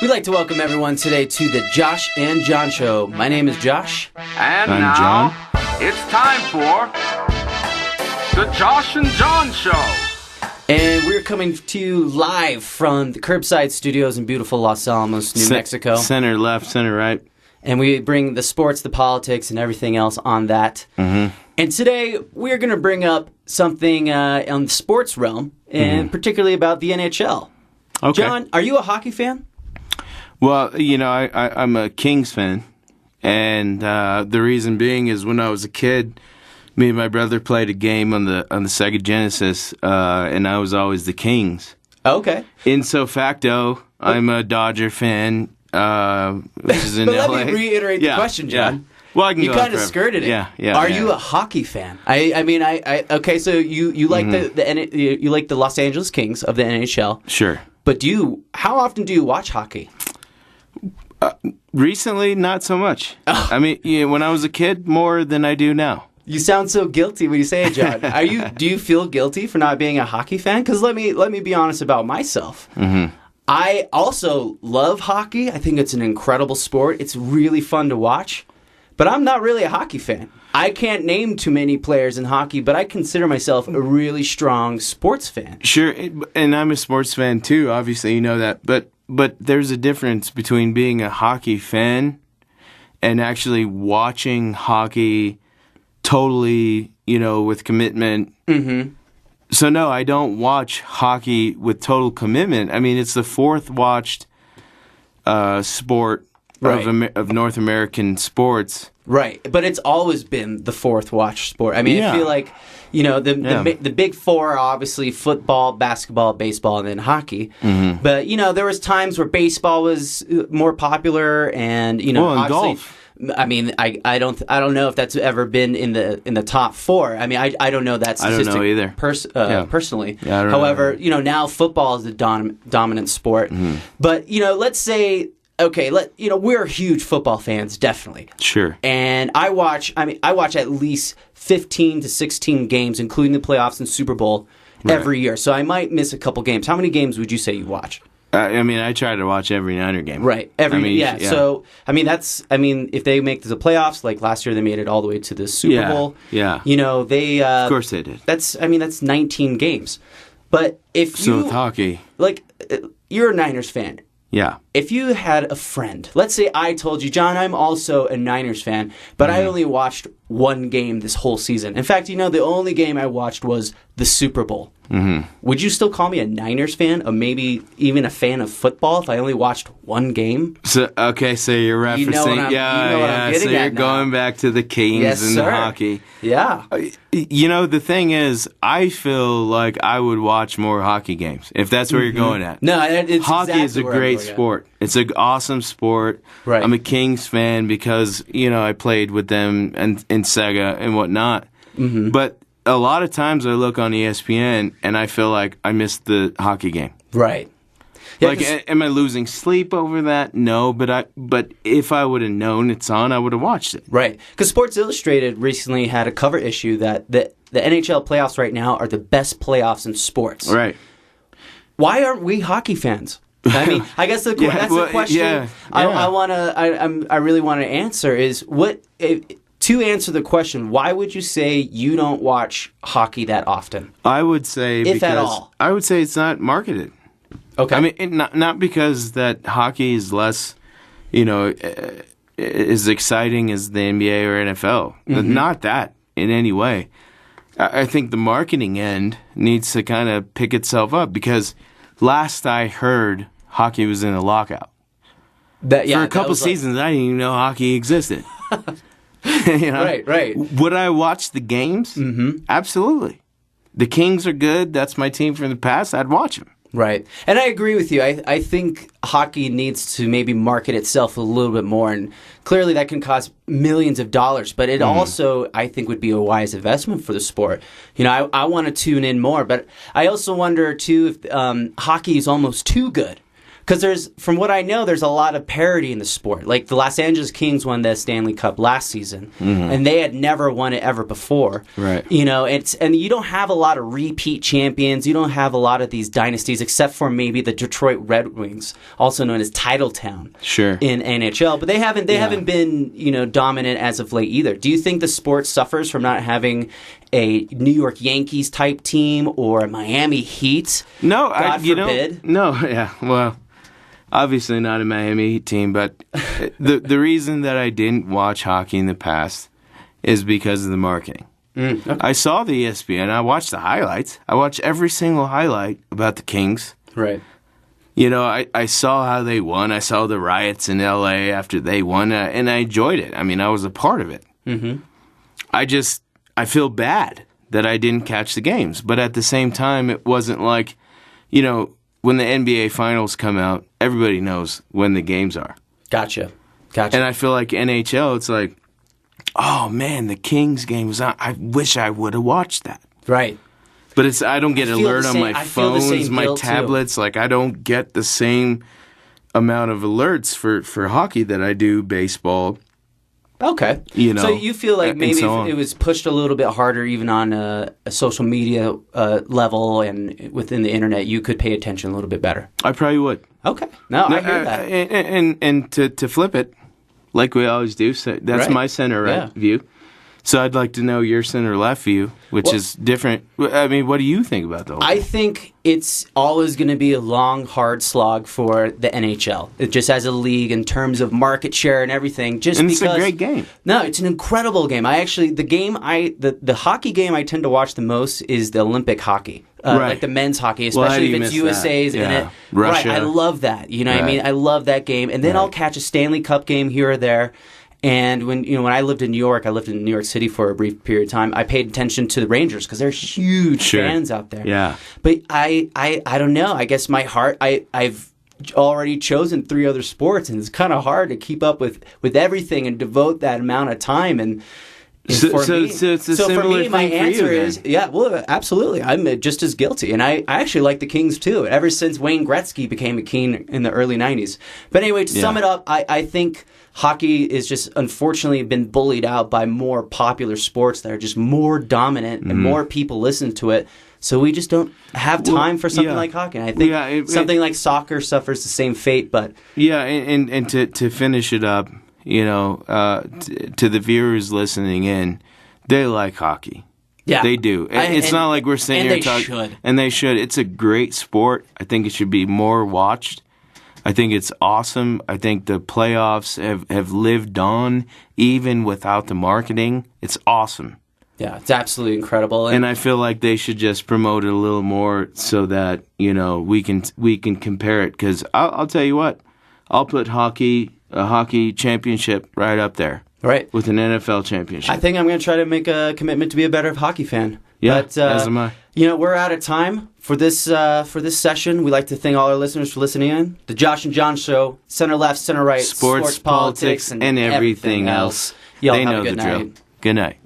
We'd like to welcome everyone today to the Josh and John Show. My name is Josh. And I'm now, John. it's time for the Josh and John Show. And we're coming to you live from the Curbside Studios in beautiful Los Alamos, New Mexico. Center left, center right. And we bring the sports, the politics, and everything else on that. Mm-hmm. And today, we're going to bring up something on the sports realm, and particularly about the NHL. Okay. John, are you a hockey fan? Well, you know, I'm a Kings fan, and the reason being is when I was a kid, me and my brother played a game on the Sega Genesis, and I was always the Kings. Okay. Ipso facto, I'm a Dodger fan, which is in But LA. let me reiterate the Yeah, question, John. yeah. Well, I can You go on kind of forever. skirted it. Yeah. Are you a hockey fan? I mean, okay. So you like you like the Los Angeles Kings of the NHL. Sure. But how often do you watch hockey? Recently, not so much. I mean, when I was a kid, more than I do now. You sound so guilty when you say it, John. Do you feel guilty for not being a hockey fan? Because let me be honest about myself. Mm-hmm. I also love hockey. I think it's an incredible sport. It's really fun to watch. But I'm not really a hockey fan. I can't name too many players in hockey, but I consider myself a really strong sports fan. Sure, and I'm a sports fan too. Obviously, you know that. But there's a difference between being a hockey fan and actually watching hockey totally, with commitment. Mm-hmm. So no, I don't watch hockey with total commitment. I mean, it's the fourth watched sport of North American sports. Right, but it's always been the fourth watch sport. I mean, I feel like, the big four are obviously football, basketball, baseball, and then hockey. Mm-hmm. But, there was times where baseball was more popular and, and obviously, golf. I mean, I don't know if that's ever been in the top four. I mean, I don't know that statistic. I don't know either. Personally. Yeah, I don't However, know. Now football is the dominant sport. Mm-hmm. But, let's say, okay, we're huge football fans, definitely. Sure. And I watch at least 15 to 16 games, including the playoffs and Super Bowl, every year. So I might miss a couple games. How many games would you say you watch? I try to watch every Niner game. Right. So, if they make the playoffs, like last year they made it all the way to the Super Bowl. Yeah. They... of course they did. That's 19 games. But if you... with hockey. You're a Niners fan. Yeah. If you had a friend, let's say I told you, John, I'm also a Niners fan, but I only watched one game this whole season. In fact, the only game I watched was the Super Bowl. Mm-hmm. Would you still call me a Niners fan, or maybe even a fan of football if I only watched one game? So you're referencing, You know what I'm getting so you're at now. going back to the Kings Yes, and sir. hockey. Yeah. The thing is, I feel like I would watch more hockey games, if that's where you're going at. No, it's Hockey exactly is a where I'm great going at. sport. It's an awesome sport. Right. I'm a Kings fan because, I played with them and in Sega and whatnot. Mm-hmm. But a lot of times I look on ESPN and I feel like I missed the hockey game. Right. Yeah, Am I losing sleep over that? No, but if I would have known it's on, I would have watched it. right. Because Sports Illustrated recently had a cover issue that the NHL playoffs right now are the best playoffs in sports. Right. Why aren't we hockey fans? I mean, I guess that's the question I really want to answer is to answer the question, why would you say you don't watch hockey that often? I would say If at all. I would say it's not marketed. Okay. I mean, not because that hockey is less, as exciting as the NBA or NFL. Mm-hmm. Not that in any way. I think the marketing end needs to kind of pick itself up because last I heard, hockey was in a lockout. For a couple seasons, I didn't even know hockey existed. Right. Would I watch the games? Mm-hmm. Absolutely. The Kings are good. That's my team from the past. I'd watch them. Right. And I agree with you. I think hockey needs to maybe market itself a little bit more. And clearly that can cost millions of dollars. But it also, I think, would be a wise investment for the sport. I want to tune in more. But I also wonder, too, if hockey is almost too good. because from what I know, there's a lot of parity in the sport. Like the Los Angeles Kings won the Stanley Cup last season, and they had never won it ever before. Right. And you don't have a lot of repeat champions. You don't have a lot of these dynasties, except for maybe the Detroit Red Wings, also known as Titletown. Sure. In NHL, but they haven't been dominant as of late either. Do you think the sport suffers from not having a New York Yankees type team or a Miami Heat? No, God forbid. No, yeah, well, obviously not a Miami Heat team, but the reason that I didn't watch hockey in the past is because of the marketing. Okay. I saw the ESPN. I watched the highlights. I watched every single highlight about the Kings. Right. I saw how they won. I saw the riots in L.A. after they won, and I enjoyed it. I mean, I was a part of it. Mm-hmm. I feel bad that I didn't catch the games. But at the same time, it wasn't like, when the NBA Finals come out, everybody knows when the games are. Gotcha. And I feel like NHL, it's like, oh, man, the Kings game was on. I wish I would have watched that. Right. But I don't get alert on my phones, my tablets. Too. Like, I don't get the same amount of alerts for hockey that I do baseball. Okay. So you feel like maybe if it was pushed a little bit harder even on a social media level and within the internet, you could pay attention a little bit better. I probably would. Okay. No, I hear that. And to flip it, like we always do, so that's right. My center view. So I'd like to know your center left view, which is different. I mean, what do you think about the whole thing? I think it's always going to be a long, hard slog for the NHL. It just as a league in terms of market share and everything. It's a great game. No, it's an incredible game. The hockey game I tend to watch the most is the Olympic hockey. Like the men's hockey, especially if it's USA's in it. Russia. Right, I love that. You know what I mean? I love that game. And then I'll catch a Stanley Cup game here or there. And when I lived in New York, I lived in New York City for a brief period of time. I paid attention to the Rangers because they're huge fans out there. Yeah. But I don't know. I guess my heart, I've already chosen 3 other sports, and it's kind of hard to keep up with everything and devote that amount of time. And so it's a similar for me, my thing answer for you, is absolutely. I'm just as guilty, and I actually like the Kings too. Ever since Wayne Gretzky became a King in the early '90s. But anyway, to sum it up, I think hockey is just unfortunately been bullied out by more popular sports that are just more dominant and more people listen to it. So we just don't have time for something like hockey. And I think something like soccer suffers the same fate. But and to finish it up, to the viewers listening in, they like hockey. Yeah, they do. It's not like we're sitting here talking. And they should. It's a great sport. I think it should be more watched. I think it's awesome. I think the playoffs have lived on even without the marketing. It's awesome. Yeah, it's absolutely incredible. And I feel like they should just promote it a little more so that, we can compare it. Because I'll tell you what, I'll put a hockey championship right up there. Right. With an NFL championship. I think I'm going to try to make a commitment to be a better hockey fan. Yeah, as am I. We're out of time for this session. We'd like to thank all our listeners for listening in. The Josh and John Show, center left, center right, sports politics, and everything else. Y'all they have know a good the night. drill. Good night.